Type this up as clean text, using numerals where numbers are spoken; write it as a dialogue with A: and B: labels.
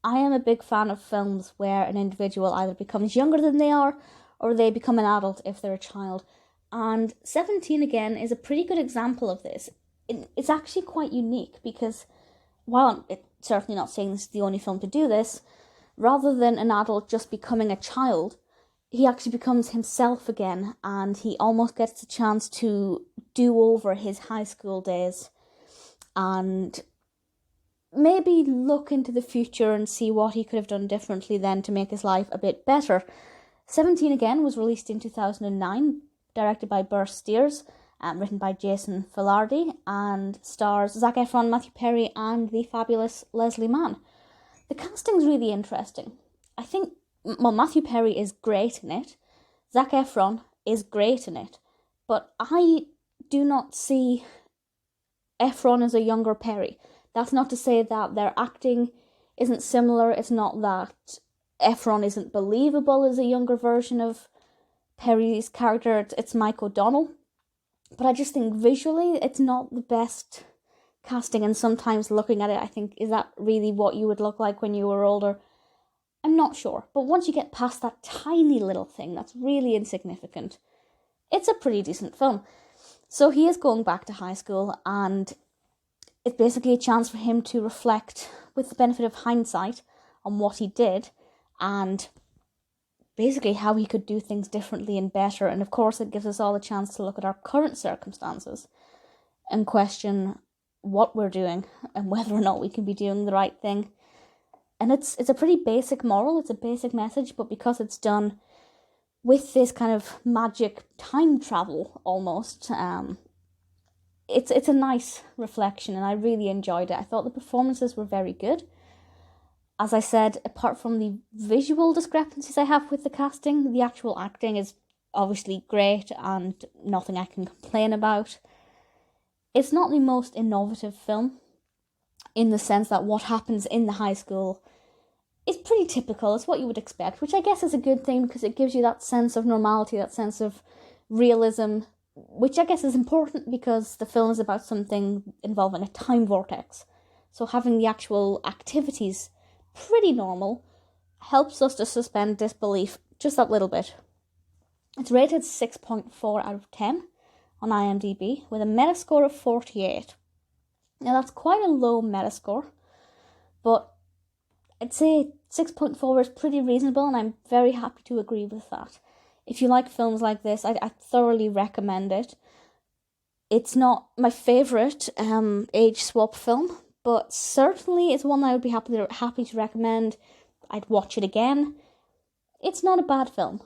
A: I am a big fan of films where an individual either becomes younger than they are, or they become an adult if they're a child. And 17 again is a pretty good example of this. It's actually quite unique because, while I'm certainly not saying this is the only film to do this, rather than an adult just becoming a child, he actually becomes himself again, and he almost gets the chance to do over his high school days and maybe look into the future and see what he could have done differently then to make his life a bit better. 17 again was released in 2009, directed by Burr, written by Jason Filardi, and stars Zac Efron, Matthew Perry, and the fabulous Leslie Mann. The casting's really interesting. I think, Matthew Perry is great in it, Zac Efron is great in it, but I do not see Efron as a younger Perry. That's not to say that their acting isn't similar, it's not that Efron isn't believable as a younger version of Perry's character, it's Mike O'Donnell. But I just think visually it's not the best casting, and sometimes looking at it I think, is that really what you would look like when you were older? I'm not sure, but once you get past that tiny little thing that's really insignificant, it's a pretty decent film. So he is going back to high school, and it's basically a chance for him to reflect with the benefit of hindsight on what he did and basically how he could do things differently and better. And of course it gives us all a chance to look at our current circumstances and question what we're doing and whether or not we can be doing the right thing. And it's a pretty basic moral, it's a basic message, but because it's done with this kind of magic time travel almost, it's a nice reflection, and I really enjoyed it. I thought the performances were very good. As I said, apart from the visual discrepancies I have with the casting, the actual acting is obviously great and nothing I can complain about. It's not the most innovative film, in the sense that what happens in the high school is pretty typical. It's what you would expect, which I guess is a good thing because it gives you that sense of normality, that sense of realism, which I guess is important because the film is about something involving a time vortex. So having the actual activities pretty normal helps us to suspend disbelief just that little bit. It's rated 6.4 out of 10 on IMDb with a Metascore of 48. Now that's quite a low Metascore, but I'd say 6.4 is pretty reasonable, and I'm very happy to agree with that. If you like films like this, I thoroughly recommend it. It's not my favourite age swap film, but certainly it's one that I would be happy to recommend. I'd watch it again. It's not a bad film.